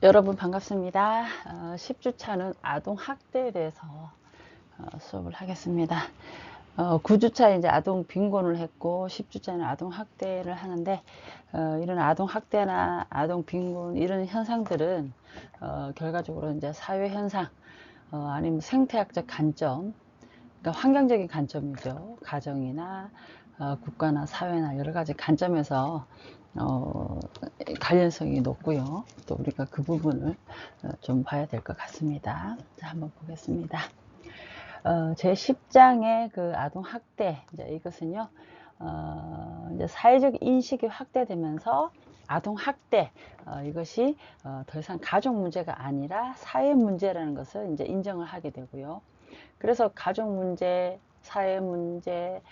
여러분 반갑습니다. 10주차는 아동학대에 대해서 수업을 하겠습니다. 9주차 이제 아동 빈곤을 했고 10주차는 아동학대를 하는데 이런 아동학대나 아동 빈곤 이런 현상들은 결과적으로 이제 사회 현상 아니면 생태학적 관점, 그러니까 환경적인 관점이죠. 가정이나 국가나 사회나 여러 가지 관점에서 어, 관련성이 높고요. 또 우리가 그 부분을 좀 봐야 될 것 같습니다. 자, 한번 보겠습니다. 제 10장의 그 아동 학대, 이제 이것은요, 이제 사회적 인식이 확대되면서 아동 학대, 이것이 더 이상 가족 문제가 아니라 사회 문제라는 것을 이제 인정을 하게 되고요. 그래서 가족 문제, 사회 문제,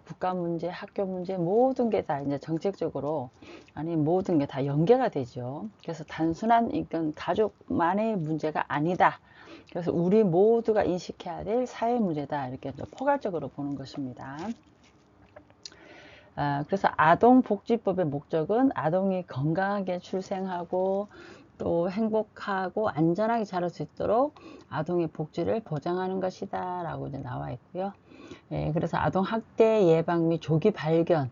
국가 문제, 학교 문제 모든 게 다 이제 정책적으로 아니 모든 게 다 연계가 되죠. 그래서 단순한 이건 가족만의 문제가 아니다. 그래서 우리 모두가 인식해야 될 사회 문제다. 이렇게 포괄적으로 보는 것입니다. 그래서 아동복지법의 목적은 아동이 건강하게 출생하고 또 행복하고 안전하게 자랄 수 있도록 아동의 복지를 보장하는 것이다 라고 이제 나와 있고요. 그래서 아동학대 예방 및 조기 발견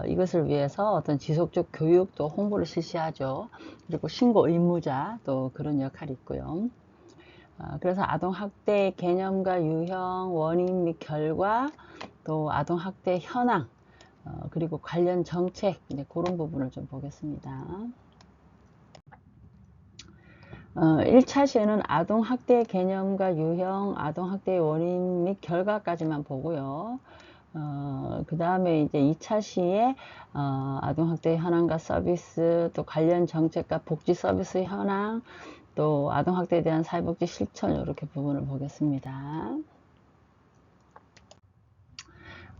이것을 위해서 어떤 지속적 교육 또 홍보를 실시하죠. 그리고 신고 의무자 또 그런 역할이 있고요. 그래서 아동학대 개념과 유형, 원인 및 결과, 또 아동학대 현황, 그리고 관련 정책, 이제 그런 부분을 좀 보겠습니다. 1차 시에는 아동학대 개념과 유형, 아동학대의 원인 및 결과까지만 보고요. 그 다음에 이제 2차 시에 아동학대 현황과 서비스, 또 관련 정책과 복지 서비스 현황, 또 아동학대에 대한 사회복지 실천 이렇게 부분을 보겠습니다.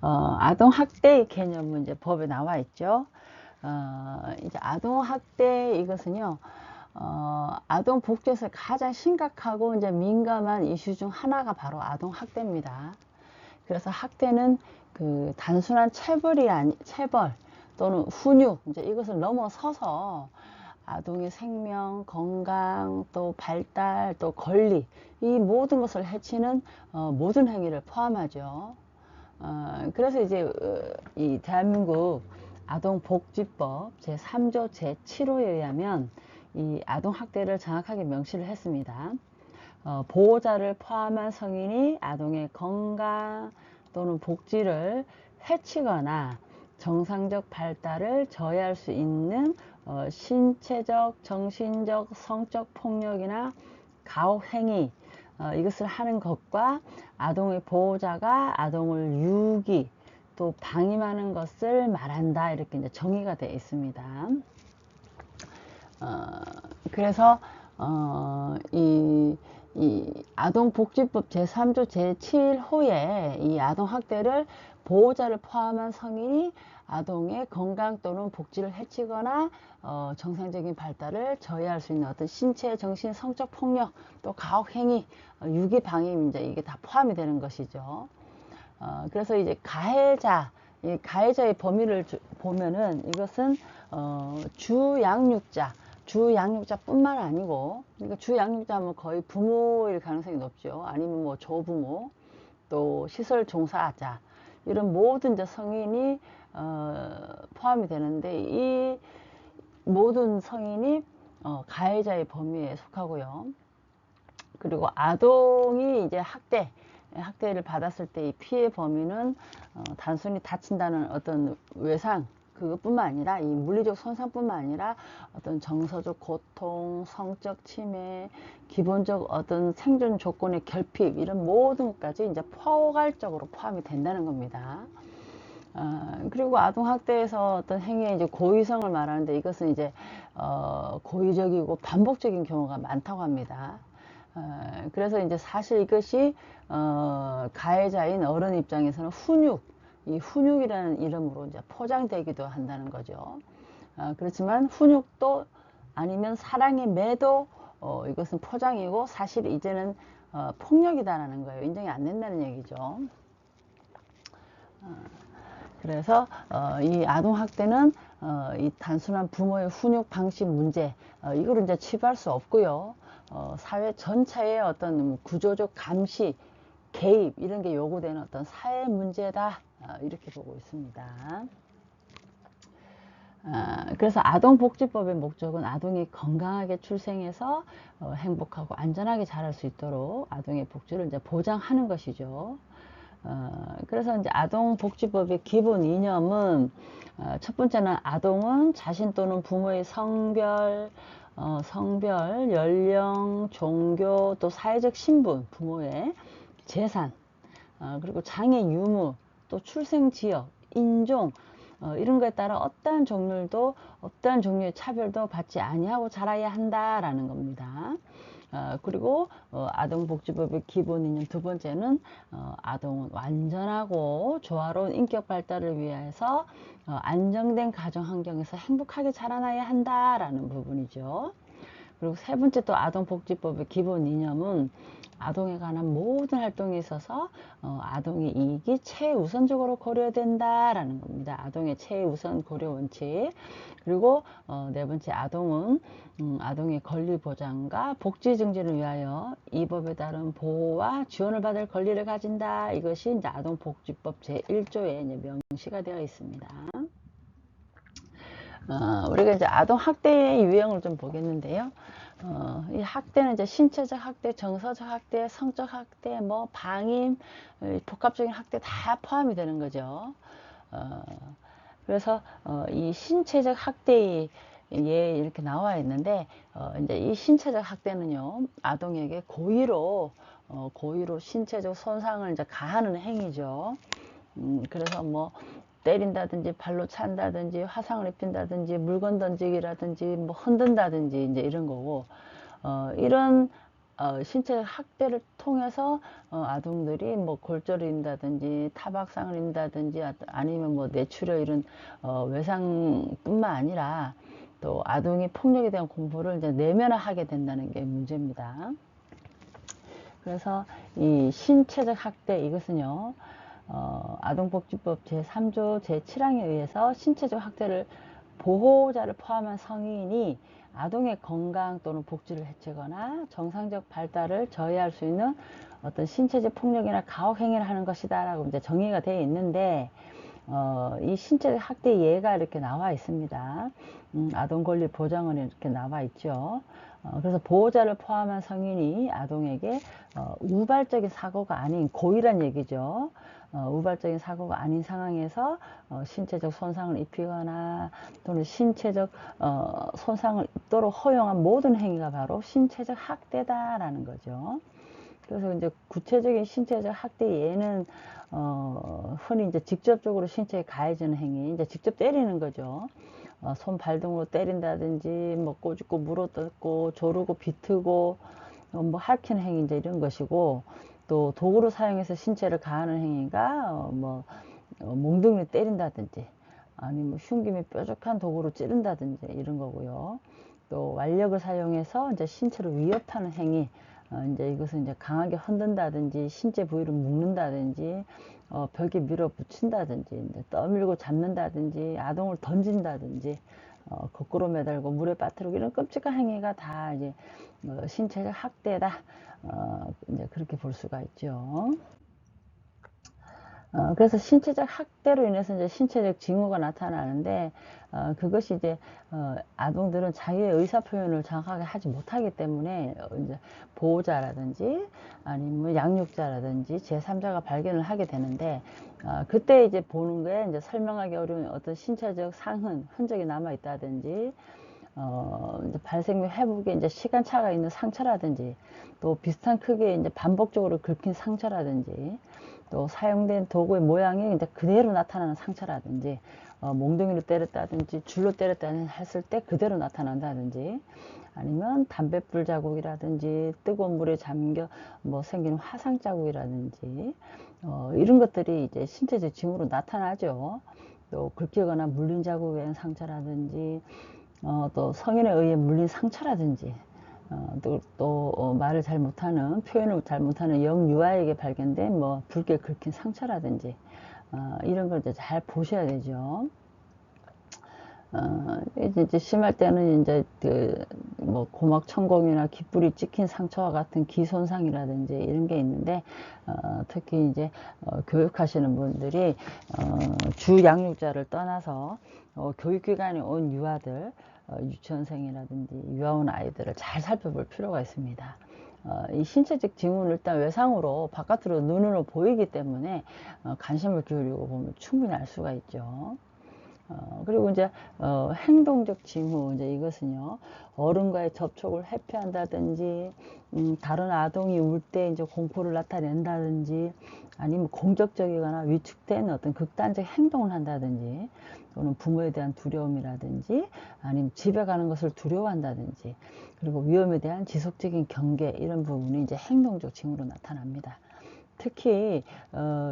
아동학대의 개념은 이제 법에 나와 있죠. 이제 아동학대 이것은요, 아동 복지에서 가장 심각하고 이제 민감한 이슈 중 하나가 바로 아동학대입니다. 그래서 학대는 그 단순한 체벌 또는 훈육 이제 이것을 넘어서서 아동의 생명, 건강, 또 발달, 또 권리 이 모든 것을 해치는 모든 행위를 포함하죠. 그래서 이제 이 대한민국 아동복지법 제3조 제7호에 의하면 이 아동학대를 정확하게 명시를 했습니다. 보호자를 포함한 성인이 아동의 건강 또는 복지를 해치거나 정상적 발달을 저해할 수 있는 신체적, 정신적, 성적 폭력이나 가혹행위 이것을 하는 것과 아동의 보호자가 아동을 유기 또 방임하는 것을 말한다 이렇게 이제 정의가 되어 있습니다. 그래서 이 아동복지법 제3조 제7호에 이 아동학대를 보호자를 포함한 성인이 아동의 건강 또는 복지를 해치거나 정상적인 발달을 저해할 수 있는 어떤 신체, 정신, 성적 폭력, 또 가혹행위, 유기 방임 이제 이게 다 포함이 되는 것이죠. 그래서 이제 가해자, 이 가해자의 범위를 보면은 이것은 주양육자뿐만 아니고, 그러니까 주양육자면 거의 부모일 가능성이 높죠. 아니면 뭐 조부모, 또 시설 종사자 이런 모든 이제 성인이 포함이 되는데 이 모든 성인이 가해자의 범위에 속하고요. 그리고 아동이 이제 학대를 받았을 때 이 피해 범위는 단순히 다친다는 어떤 외상 그것뿐만 아니라 이 물리적 손상뿐만 아니라 어떤 정서적 고통, 성적 침해, 기본적 어떤 생존 조건의 결핍 이런 모든 것까지 이제 포괄적으로 포함이 된다는 겁니다. 그리고 아동학대에서 어떤 행위의 이제 고의성을 말하는데 이것은 이제 고의적이고 반복적인 경우가 많다고 합니다. 그래서 이제 사실 이것이 가해자인 어른 입장에서는 이 훈육이라는 이름으로 이제 포장되기도 한다는 거죠. 그렇지만 훈육도 아니면 사랑의 매도 이것은 포장이고 사실 이제는 폭력이다라는 거예요. 인정이 안 된다는 얘기죠. 그래서 이 아동학대는 이 단순한 부모의 훈육 방식 문제 이걸 이제 치부할 수 없고요. 사회 전체의 어떤 구조적 감시, 개입 이런 게 요구되는 어떤 사회 문제다 이렇게 보고 있습니다. 그래서 아동복지법의 목적은 아동이 건강하게 출생해서 행복하고 안전하게 자랄 수 있도록 아동의 복지를 이제 보장하는 것이죠. 그래서 이제 아동복지법의 기본 이념은 첫 번째는 아동은 자신 또는 부모의 성별, 연령, 종교, 또 사회적 신분, 부모의 재산, 그리고 장애 유무, 또 출생 지역, 인종, 이런 거에 따라 어떠한 종류의 차별도 받지 아니하고 자라야 한다라는 겁니다. 그리고 아동복지법의 기본 이념 두 번째는 아동은 완전하고 조화로운 인격 발달을 위해서 안정된 가정 환경에서 행복하게 자라나야 한다라는 부분이죠. 그리고 세 번째 또 아동복지법의 기본 이념은 아동에 관한 모든 활동에 있어서 아동의 이익이 최우선적으로 고려된다라는 겁니다. 아동의 최우선 고려 원칙. 그리고 네 번째 아동은 아동의 권리 보장과 복지 증진을 위하여 이 법에 따른 보호와 지원을 받을 권리를 가진다. 이것이 이제 아동복지법 제1조에 이제 명시가 되어 있습니다. 우리가 이제 아동 학대의 유형을 좀 보겠는데요. 이 학대는 이제 신체적 학대, 정서적 학대, 성적 학대, 뭐 방임, 복합적인 학대 다 포함이 되는 거죠. 그래서 이 신체적 학대에 이렇게 나와 있는데 이제 이 신체적 학대는요 아동에게 고의로 신체적 손상을 이제 가하는 행위죠. 그래서 뭐 때린다든지 발로 찬다든지 화상을 입힌다든지 물건 던지기라든지 뭐 흔든다든지 이제 이런 거고 이런 신체 학대를 통해서 아동들이 뭐 골절을 입는다든지 타박상을 입는다든지 아니면 뭐 뇌출혈 이런 외상뿐만 아니라 또 아동이 폭력에 대한 공부를 이제 내면화하게 된다는 게 문제입니다. 그래서 이 신체적 학대 이것은요 아동복지법 제3조 제7항에 의해서 신체적 학대를 보호자를 포함한 성인이 아동의 건강 또는 복지를 해치거나 정상적 발달을 저해할 수 있는 어떤 신체적 폭력이나 가혹 행위를 하는 것이다라고 이제 정의가 되어 있는데 이 신체적 학대 예가 이렇게 나와 있습니다. 아동 권리 보장은 이렇게 나와 있죠. 그래서 보호자를 포함한 성인이 아동에게 우발적인 사고가 아닌 고의란 얘기죠. 우발적인 사고가 아닌 상황에서 신체적 손상을 입히거나 또는 신체적 손상을 입도록 허용한 모든 행위가 바로 신체적 학대다라는 거죠. 그래서 이제 구체적인 신체적 학대 예는 흔히 이제 직접적으로 신체에 가해지는 행위, 이제 직접 때리는 거죠. 손 발등으로 때린다든지, 뭐 꼬집고 물어뜯고, 조르고 비트고, 뭐 핥히는 행위 이제 이런 것이고, 또 도구를 사용해서 신체를 가하는 행위가 몽둥이를 때린다든지, 아니 뭐 흉기미 뾰족한 도구로 찌른다든지 이런 거고요. 또 완력을 사용해서 이제 신체를 위협하는 행위, 이제 이것은 이제 강하게 흔든다든지 신체 부위를 묶는다든지 벽에 밀어붙인다든지 이제 떠밀고 잡는다든지 아동을 던진다든지 거꾸로 매달고 물에 빠뜨리고 이런 끔찍한 행위가 다 이제 신체적 학대다 이제 그렇게 볼 수가 있죠. 그래서 신체적 학대로 인해서 이제 신체적 징후가 나타나는데 그것이 이제 아동들은 자기의 의사 표현을 정확하게 하지 못하기 때문에 이제 보호자라든지 아니면 양육자라든지 제3자가 발견을 하게 되는데 그때 이제 보는 게 이제 설명하기 어려운 어떤 신체적 흔적이 남아 있다든지 이제 발생 및 회복에 이제 시간차가 있는 상처라든지 또 비슷한 크기의 이제 반복적으로 긁힌 상처라든지 또 사용된 도구의 모양이 이제 그대로 나타나는 상처라든지 몽둥이로 때렸다든지 줄로 때렸다든지 했을 때 그대로 나타난다든지 아니면 담뱃불 자국이라든지 뜨거운 물에 잠겨 뭐 생기는 화상 자국이라든지 이런 것들이 이제 신체적 징후로 나타나죠. 또 긁히거나 물린 자국에 의한 상처라든지 또 성인에 의해 물린 상처라든지 말을 잘 못하는 표현을 잘 못하는 영유아에게 발견된 뭐 붉게 긁힌 상처라든지 이런 걸 이제 잘 보셔야 되죠. 이제 심할 때는 이제 뭐 고막 천공이나 귓불이 찍힌 상처와 같은 기손상이라든지 이런 게 있는데, 특히 이제 교육하시는 분들이 주 양육자를 떠나서 교육기관에 온 유아들, 유치원생이라든지 유아 온 아이들을 잘 살펴볼 필요가 있습니다. 이 신체적 징후는 일단 외상으로 바깥으로 눈으로 보이기 때문에 관심을 기울이고 보면 충분히 알 수가 있죠. 그리고 이제 행동적 징후, 이제 이것은요, 어른과의 접촉을 회피한다든지, 다른 아동이 울 때 이제 공포를 나타낸다든지, 아니면 공격적이거나 위축된 어떤 극단적 행동을 한다든지, 또는 부모에 대한 두려움이라든지, 아니면 집에 가는 것을 두려워한다든지, 그리고 위험에 대한 지속적인 경계, 이런 부분이 이제 행동적 징후로 나타납니다. 특히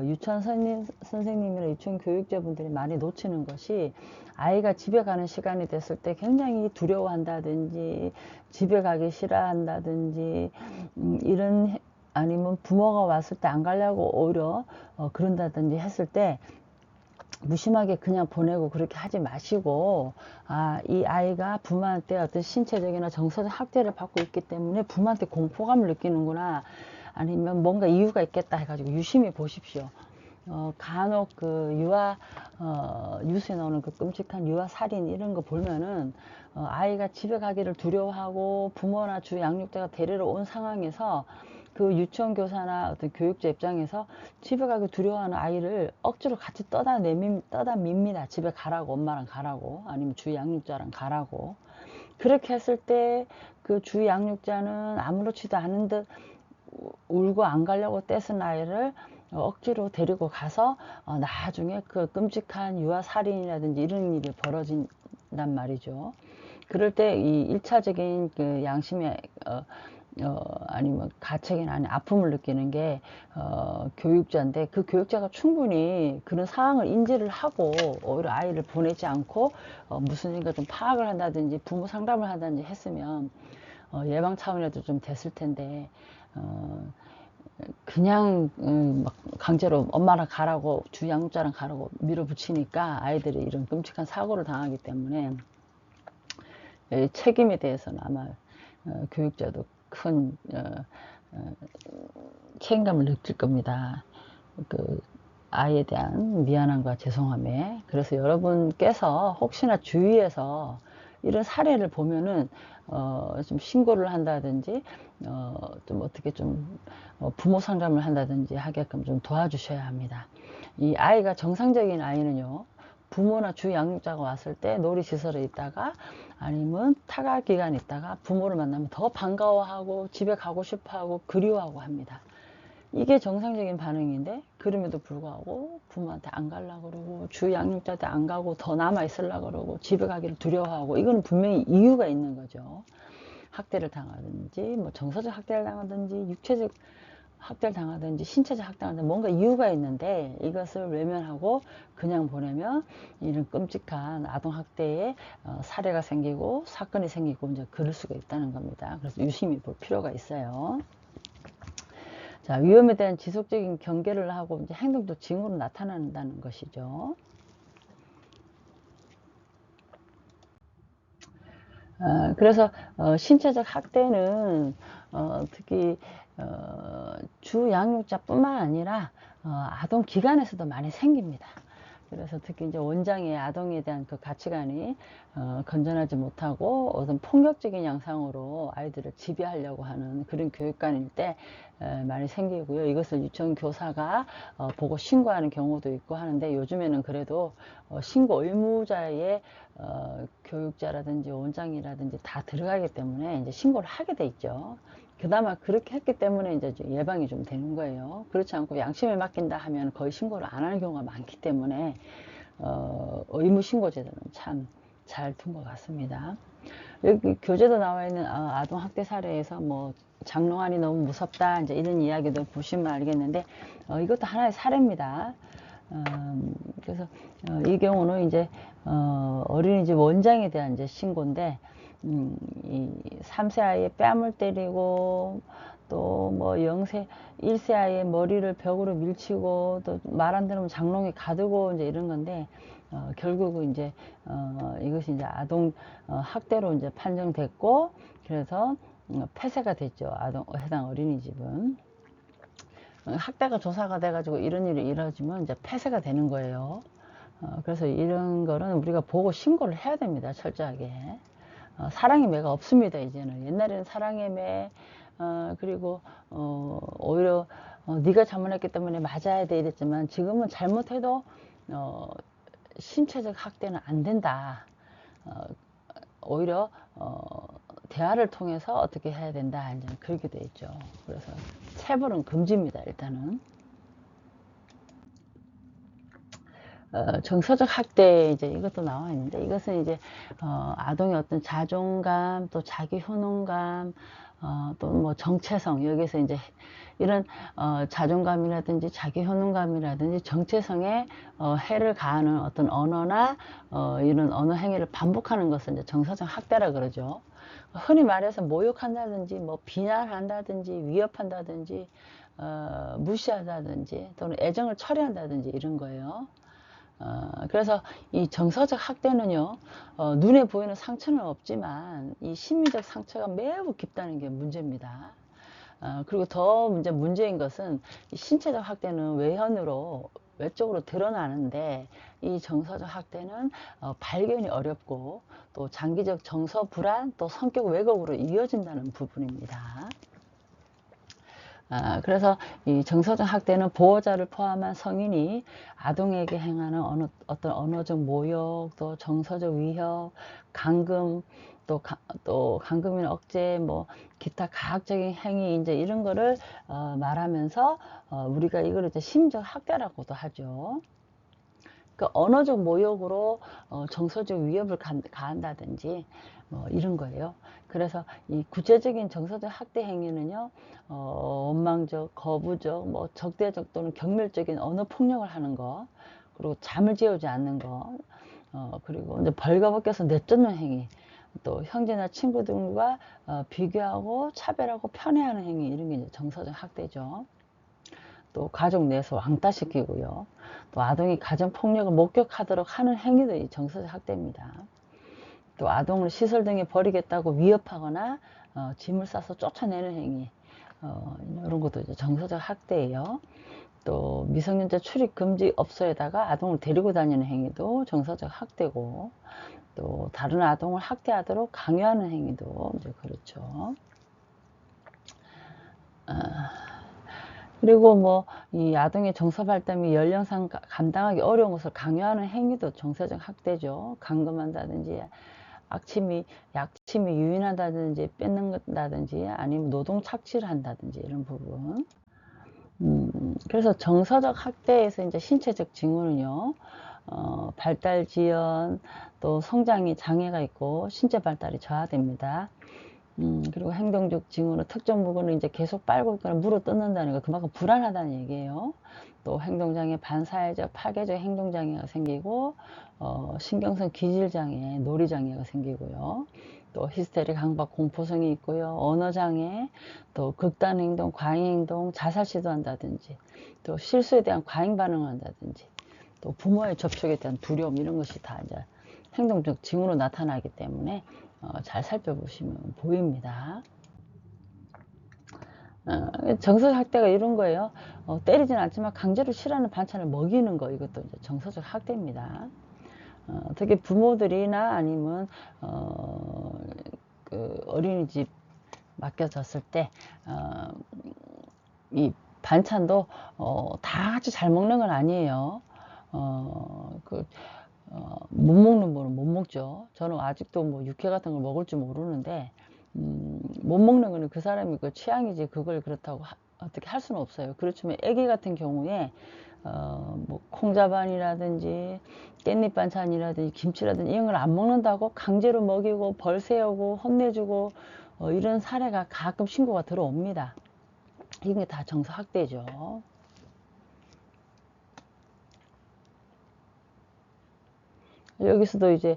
유치원 선생님이나 유치원 교육자분들이 많이 놓치는 것이, 아이가 집에 가는 시간이 됐을 때 굉장히 두려워한다든지 집에 가기 싫어한다든지 이런, 아니면 부모가 왔을 때 안 가려고 오히려 그런다든지 했을 때 무심하게 그냥 보내고 그렇게 하지 마시고, 이 아이가 부모한테 어떤 신체적이나 정서적 학대를 받고 있기 때문에 부모한테 공포감을 느끼는구나, 아니면 뭔가 이유가 있겠다 해가지고 유심히 보십시오. 간혹 그 뉴스에 나오는 그 끔찍한 유아 살인 이런 거 보면은, 아이가 집에 가기를 두려워하고 부모나 주 양육자가 데리러 온 상황에서 그 유치원 교사나 어떤 교육자 입장에서 집에 가기 두려워하는 아이를 억지로 같이 떠다 밉니다. 집에 가라고, 엄마랑 가라고, 아니면 주 양육자랑 가라고. 그렇게 했을 때 그 주 양육자는 아무렇지도 않은 듯 울고 안 가려고 떼쓴 아이를 억지로 데리고 가서 나중에 그 끔찍한 유아 살인이라든지 이런 일이 벌어진단 말이죠. 그럴 때 이 1차적인 그 양심의 아니면 가책이나 아니 아픔을 느끼는 게 교육자인데, 그 교육자가 충분히 그런 상황을 인지를 하고 오히려 아이를 보내지 않고 무슨 일인가 좀 파악을 한다든지 부모 상담을 한다든지 했으면 예방 차원에도 좀 됐을 텐데, 그냥 막 강제로 엄마랑 가라고, 주 양육자랑 가라고 밀어붙이니까 아이들이 이런 끔찍한 사고를 당하기 때문에 책임에 대해서는 아마 교육자도 큰 책임감을 느낄 겁니다. 그 아이에 대한 미안함과 죄송함에. 그래서 여러분께서 혹시나 주위에서 이런 사례를 보면은 좀 신고를 한다든지 좀 어떻게 좀 부모 상담을 한다든지 하게끔 좀 도와주셔야 합니다. 이 아이가 정상적인 아이는요, 부모나 주 양육자가 왔을 때 놀이시설에 있다가 아니면 타가 기간에 있다가 부모를 만나면 더 반가워하고 집에 가고 싶어하고 그리워하고 합니다. 이게 정상적인 반응인데, 그럼에도 불구하고 부모한테 안 가려고 그러고 주 양육자한테 안 가고 더 남아 있으려고 그러고 집에 가기를 두려워하고, 이거는 분명히 이유가 있는 거죠. 학대를 당하든지 뭐 정서적 학대를 당하든지 육체적 학대를 당하든지 신체적 학대를 당하든지 뭔가 이유가 있는데, 이것을 외면하고 그냥 보내면 이런 끔찍한 아동학대의 사례가 생기고 사건이 생기고 이제 그럴 수가 있다는 겁니다. 그래서 유심히 볼 필요가 있어요. 자, 위험에 대한 지속적인 경계를 하고 이제 행동도 징후로 나타난다는 것이죠. 그래서 신체적 학대는 특히 주 양육자뿐만 아니라 아동 기관에서도 많이 생깁니다. 그래서 특히 이제 원장의 아동에 대한 그 가치관이 건전하지 못하고 어떤 폭력적인 양상으로 아이들을 지배하려고 하는 그런 교육관일 때 많이 생기고요. 이것을 유치원 교사가 보고 신고하는 경우도 있고 하는데, 요즘에는 그래도 신고 의무자의 교육자라든지 원장이라든지 다 들어가기 때문에 이제 신고를 하게 돼 있죠. 그나마 그렇게 했기 때문에 이제 예방이 좀 되는 거예요. 그렇지 않고 양심에 맡긴다 하면 거의 신고를 안 하는 경우가 많기 때문에 의무 신고 제도는 참 잘 둔 것 같습니다. 여기 교재도 나와 있는 아동 학대 사례에서 뭐 장롱안이 너무 무섭다 이제 이런 이야기도 보시면 알겠는데, 이것도 하나의 사례입니다. 그래서 이 경우는 이제 어린이집 원장에 대한 이제 신고인데, 이 3세 아이의 뺨을 때리고 또 뭐 0세, 1세 아이의 머리를 벽으로 밀치고 또 말 안 들으면 장롱에 가두고 이제 이런 건데, 결국은 이제, 이것이 이제 아동 학대로 이제 판정됐고, 그래서 폐쇄가 됐죠. 해당 어린이집은. 학대가 조사가 돼가지고 이런 일이 이루어지면 이제 폐쇄가 되는 거예요. 그래서 이런 거는 우리가 보고 신고를 해야 됩니다. 철저하게. 사랑의 매가 없습니다. 이제는. 옛날에는 사랑의 매, 그리고 오히려 네가 잘못했기 때문에 맞아야 돼 이랬지만, 지금은 잘못해도 신체적 학대는 안 된다. 오히려 대화를 통해서 어떻게 해야 된다, 이제 그렇게 돼 있죠. 그래서 체벌은 금지입니다. 일단은. 정서적 학대, 이제 이것도 나와 있는데, 이것은 이제 아동의 어떤 자존감, 또 자기 효능감, 또 뭐 정체성, 여기서 이제 이런 자존감이라든지 자기 효능감이라든지 정체성에 해를 가하는 어떤 언어나 이런 언어 행위를 반복하는 것을 이제 정서적 학대라 그러죠. 흔히 말해서 모욕한다든지 뭐 비난한다든지 위협한다든지 무시한다든지 또는 애정을 철회한다든지 이런 거예요. 그래서 이 정서적 학대는요, 눈에 보이는 상처는 없지만 이 심리적 상처가 매우 깊다는 게 문제입니다. 그리고 더 문제인 것은 이 신체적 학대는 외적으로 드러나는데, 이 정서적 학대는 발견이 어렵고 또 장기적 정서 불안, 또 성격 왜곡으로 이어진다는 부분입니다. 그래서 이 정서적 학대는 보호자를 포함한 성인이 아동에게 행하는 어떤 언어적 모욕, 또 정서적 위협, 감금, 또 감금이나 억제, 뭐 기타 가학적인 행위, 이제 이런 거를 말하면서 우리가 이걸 이제 심리적 학대라고도 하죠. 그 언어적 모욕으로 정서적 위협을 가한다든지 뭐 이런 거예요. 그래서 이 구체적인 정서적 학대 행위는요, 원망적, 거부적, 뭐 적대적 또는 경멸적인 언어 폭력을 하는 거, 그리고 잠을 재우지 않는 거, 그리고 이제 벌거벗겨서 내쫓는 행위, 또 형제나 친구들과 비교하고 차별하고 편애하는 행위, 이런 게 이제 정서적 학대죠. 또 가족 내에서 왕따시키고요. 또 아동이 가정폭력을 목격하도록 하는 행위도 이 정서적 학대입니다. 또 아동을 시설 등에 버리겠다고 위협하거나 짐을 싸서 쫓아내는 행위, 이런 것도 이제 정서적 학대예요. 또 미성년자 출입 금지 업소에다가 아동을 데리고 다니는 행위도 정서적 학대고, 또 다른 아동을 학대하도록 강요하는 행위도 이제 그렇죠. 그리고 뭐 이 아동의 정서 발달 및 연령상 감당하기 어려운 것을 강요하는 행위도 정서적 학대죠. 감금한다든지 약침이 유인한다든지 뺏는다든지 아니면 노동 착취를 한다든지 이런 부분. 그래서 정서적 학대에서 이제 신체적 징후는요, 발달 지연, 또 성장이 장애가 있고 신체 발달이 저하됩니다. 그리고 행동적 징후는 특정 부분을 이제 계속 빨고 있거나 물어 뜯는다는 거, 그만큼 불안하다는 얘기예요. 또 행동장애, 반사회적, 파괴적 행동장애가 생기고, 신경성 기질장애, 놀이장애가 생기고요. 또 히스테리, 강박, 공포성이 있고요. 언어장애, 또 극단행동, 과잉행동, 자살 시도한다든지, 또 실수에 대한 과잉 반응을 한다든지, 또 부모의 접촉에 대한 두려움, 이런 것이 다 이제 행동적 징후로 나타나기 때문에 잘 살펴보시면 보입니다. 정서적 학대가 이런 거예요. 때리진 않지만 강제로 싫어하는 반찬을 먹이는 거, 이것도 이제 정서적 학대입니다. 특히 부모들이나 아니면 그 어린이집 맡겨졌을 때 이 반찬도 다 같이 잘 먹는 건 아니에요. 못 먹는 분은 못 먹죠. 저는 아직도 뭐 육회 같은 걸 먹을 줄 모르는데, 못 먹는 거는 그 사람이 그 취향이지, 그걸 그렇다고 어떻게 할 수는 없어요. 그렇지만 애기 같은 경우에 뭐 콩자반이라든지 깻잎 반찬이라든지 김치라든지 이런 걸 안 먹는다고 강제로 먹이고 벌세우고 혼내주고 이런 사례가 가끔 신고가 들어옵니다. 이게 다 정서학대죠. 여기서도 이제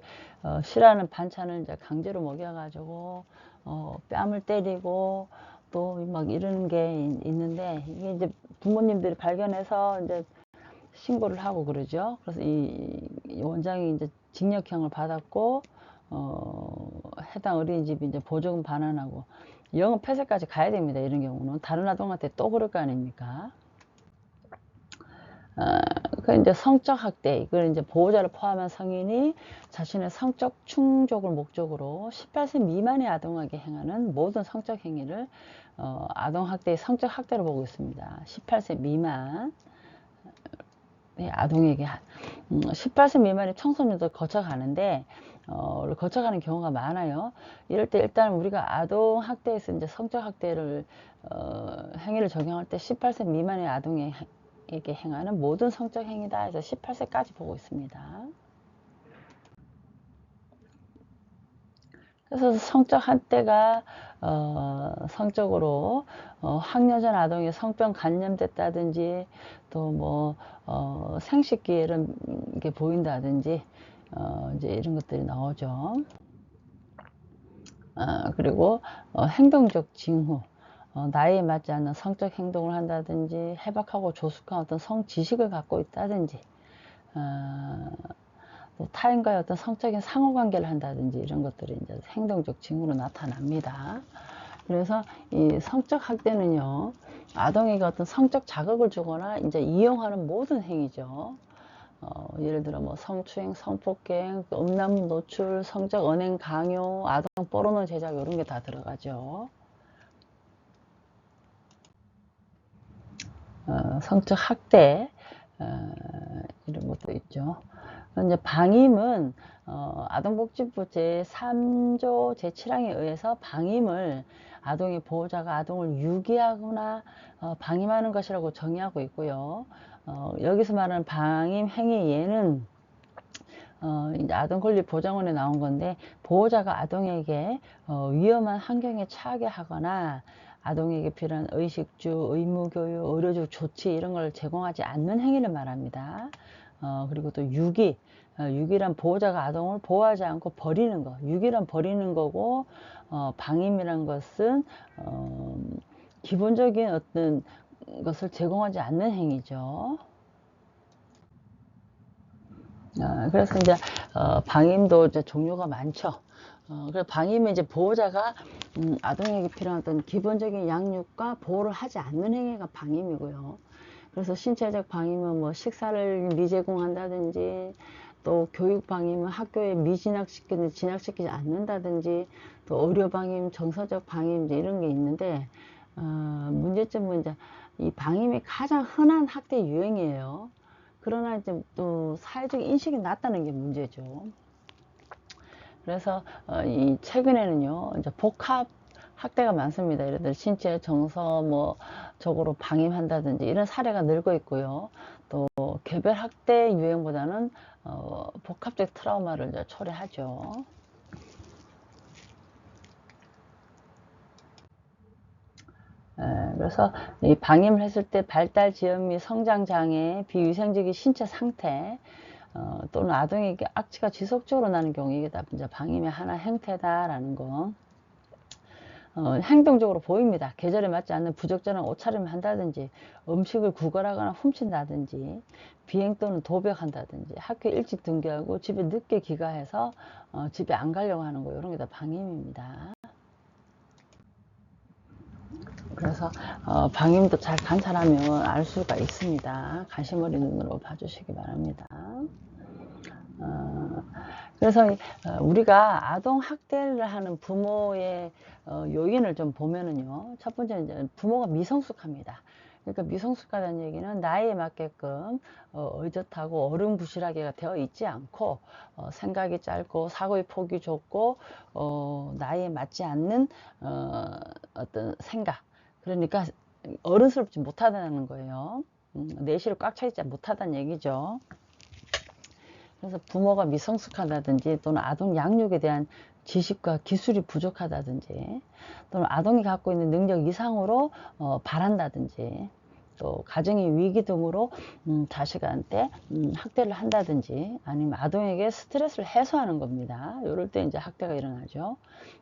싫어하는 반찬을 이제 강제로 먹여가지고 뺨을 때리고, 또 막 이런 게 있는데, 이게 이제 부모님들이 발견해서 이제 신고를 하고 그러죠. 그래서 이 원장이 이제 징역형을 받았고, 해당 어린이집이 이제 보조금 반환하고 영업 폐쇄까지 가야 됩니다. 이런 경우는 다른 아동한테 또 그럴 거 아닙니까? 그 이제 성적 학대, 이걸 이제 보호자를 포함한 성인이 자신의 성적 충족을 목적으로 18세 미만의 아동에게 행하는 모든 성적 행위를 아동 학대의 성적 학대로 보고 있습니다. 18세 미만 아동에게 18세 미만의 청소년도 거쳐가는데 거쳐가는 경우가 많아요. 이럴 때 일단 우리가 아동 학대에서 이제 성적 학대를 행위를 적용할 때 18세 미만의 아동에게 행하는 모든 성적 행위다 해서 18세까지 보고 있습니다. 그래서 성적 학대가 성적으로 학년전 아동이 성병 감염됐다든지 또 뭐 생식기를 이게 보인다든지 이제 이런 것들이 나오죠. 그리고 행동적 징후, 나이에 맞지 않는 성적 행동을 한다든지 해박하고 조숙한 어떤 성지식을 갖고 있다든지 또 타인과의 어떤 성적인 상호관계를 한다든지 이런 것들이 이제 행동적 징후로 나타납니다. 그래서 이 성적 학대는요, 아동에게 어떤 성적 자극을 주거나 이제 이용하는 모든 행위죠. 예를 들어 뭐 성추행, 성폭행, 음란 노출, 성적 언행 강요, 아동 포르노 제작 이런 게 다 들어가죠. 성적 학대 이런 것도 있죠. 이제 방임은 아동복지부 제3조 제7항에 의해서 방임을 아동의 보호자가 아동을 유기하거나 방임하는 것이라고 정의하고 있고요. 여기서 말하는 방임 행위 예는 이제 아동권리보장원에 나온 건데 보호자가 아동에게 위험한 환경에 처하게 하거나 아동에게 필요한 의식주, 의무교육, 의료적 조치 이런 걸 제공하지 않는 행위를 말합니다. 그리고 또 유기, 유기란 보호자가 아동을 보호하지 않고 버리는 거, 유기란 버리는 거고 방임이란 것은 기본적인 어떤 것을 제공하지 않는 행위죠. 그래서 이제 방임도 이제 종류가 많죠. 그래서 방임은 이제 보호자가 아동에게 필요한 어떤 기본적인 양육과 보호를 하지 않는 행위가 방임이고요. 그래서 신체적 방임은 뭐 식사를 미제공한다든지 또 교육 방임은 학교에 미진학시키는 진학시키지 않는다든지 또 의료 방임, 정서적 방임 이제 이런 게 있는데 문제점은 이제 이 방임이 가장 흔한 학대 유형이에요. 그러나 이제 또 사회적 인식이 낮다는 게 문제죠. 그래서 이 최근에는요 이제 복합 학대가 많습니다. 예를 들어 신체 정서 뭐 적으로 방임한다든지 이런 사례가 늘고 있고요. 또 개별 학대 유형보다는 복합적 트라우마를 이제 초래하죠. 그래서 이 방임을 했을 때 발달 지연 및 성장 장애, 비위생적인 신체 상태 또는 아동에게 악취가 지속적으로 나는 경우 이게 다 이제 방임의 하나 형태다라는 거. 행동적으로 보입니다. 계절에 맞지 않는 부적절한 옷차림을 한다든지 음식을 구걸하거나 훔친다든지 비행 또는 도벽한다든지 학교 일찍 등교하고 집에 늦게 귀가해서 집에 안 가려고 하는 거 이런 게 다 방임입니다. 그래서 방임도 잘 관찰하면 알 수가 있습니다. 관심 어린 눈으로 봐주시기 바랍니다. 그래서 우리가 아동 학대를 하는 부모의 요인을 좀 보면은요. 첫 번째는 이제 부모가 미성숙합니다. 그러니까 미성숙하다는 얘기는 나이에 맞게끔 의젓하고 어른부실하게 되어 있지 않고 생각이 짧고 사고의 폭이 좁고 나이에 맞지 않는 어떤 생각, 그러니까 어른스럽지 못하다는 거예요. 내실을 꽉 차 있지 못하다는 얘기죠. 그래서 부모가 미성숙하다든지 또는 아동 양육에 대한 지식과 기술이 부족하다든지 또는 아동이 갖고 있는 능력 이상으로 바란다든지 또 가정의 위기 등으로 자식한테 학대를 한다든지 아니면 아동에게 스트레스를 해소하는 겁니다. 이럴 때 이제 학대가 일어나죠.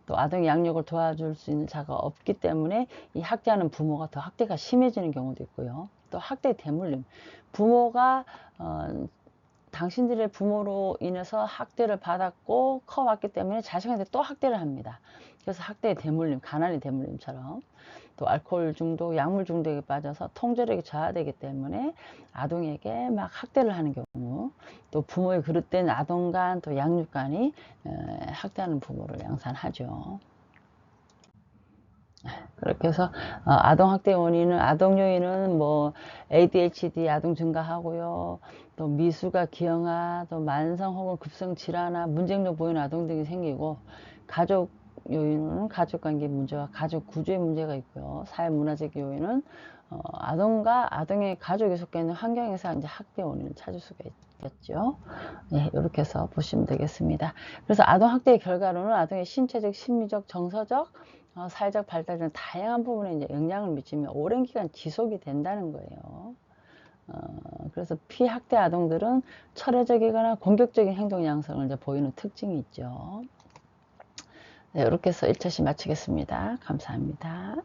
또 아동 양육을 도와줄 수 있는 자가 없기 때문에 이 학대하는 부모가 더 학대가 심해지는 경우도 있고요. 또 학대 대물림, 부모가 당신들의 부모로 인해서 학대를 받았고 커왔기 때문에 자식한테 또 학대를 합니다. 그래서 학대의 대물림, 가난의 대물림처럼. 또 알코올 중독, 약물 중독에 빠져서 통제력이 저하되기 때문에 아동에게 막 학대를 하는 경우, 또 부모의 그릇된 아동간 또 양육간이 학대하는 부모를 양산하죠. 그렇게 해서 아동학대 원인은 아동 요인은 뭐 ADHD 아동 증가하고요. 또 미수가 기형아, 또 만성 혹은 급성 질환아, 문제행동 보이는 아동 등이 생기고, 가족 요인은 가족관계 문제와 가족 구조의 문제가 있고요. 사회문화적 요인은 아동과 아동의 가족에 속해 있는 환경에서 이제 학대 원인을 찾을 수가 있겠죠. 네, 이렇게 해서 보시면 되겠습니다. 그래서 아동학대의 결과로는 아동의 신체적, 심리적, 정서적, 사회적 발달 등 다양한 부분에 이제 영향을 미치며 오랜 기간 지속이 된다는 거예요. 그래서 피학대 아동들은 철회적이거나 공격적인 행동 양상을 이제 보이는 특징이 있죠. 네, 이렇게 해서 1차시 마치겠습니다. 감사합니다.